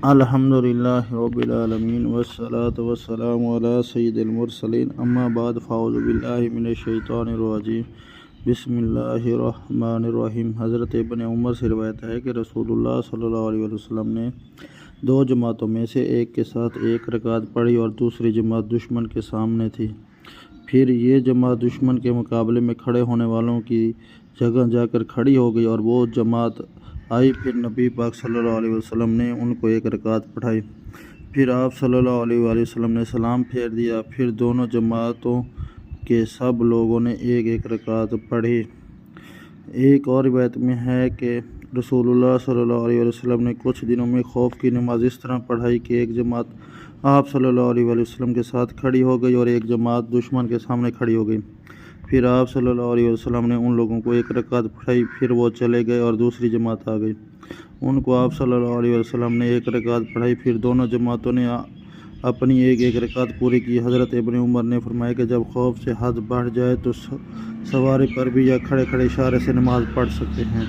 الحمدللہ رب العالمین والصلاة والسلام علی سید المرسلین اما بعد فاعوذ باللہ من الشیطان الرجیم بسم اللہ الرحمن الرحیم۔ حضرت ابن عمر سے روایت ہے کہ رسول اللہ صلی اللہ علیہ وسلم نے دو جماعتوں میں سے ایک کے ساتھ ایک رکعت پڑھی اور دوسری جماعت دشمن کے سامنے تھی۔ پھر یہ جماعت دشمن کے مقابلے میں کھڑے ہونے والوں کی جگہ جا کر کھڑی ہو گئی اور وہ جماعت آئی، پھر نبی پاک صلی اللہ علیہ وسلم نے ان کو ایک رکعت پڑھائی، پھر آپ صلی اللہ علیہ وسلم نے سلام پھیر دیا، پھر دونوں جماعتوں کے سب لوگوں نے ایک ایک رکعت پڑھی۔ ایک اور روایت میں ہے کہ رسول اللہ صلی اللہ علیہ وسلم نے کچھ دنوں میں خوف کی نماز اس طرح پڑھائی کہ ایک جماعت آپ صلی اللہ علیہ وسلم کے ساتھ کھڑی ہو گئی اور ایک جماعت دشمن کے سامنے کھڑی ہو گئی۔ پھر آپ صلی اللہ علیہ وسلم نے ان لوگوں کو ایک رکعت پڑھائی، پھر وہ چلے گئے اور دوسری جماعت آ گئی، ان کو آپ صلی اللہ علیہ وسلم نے ایک رکعت پڑھائی، پھر دونوں جماعتوں نے اپنی ایک ایک رکعت پوری کی۔ حضرت ابن عمر نے فرمایا کہ جب خوف سے حد بڑھ جائے تو سواری پر بھی یا کھڑے کھڑے اشارے سے نماز پڑھ سکتے ہیں۔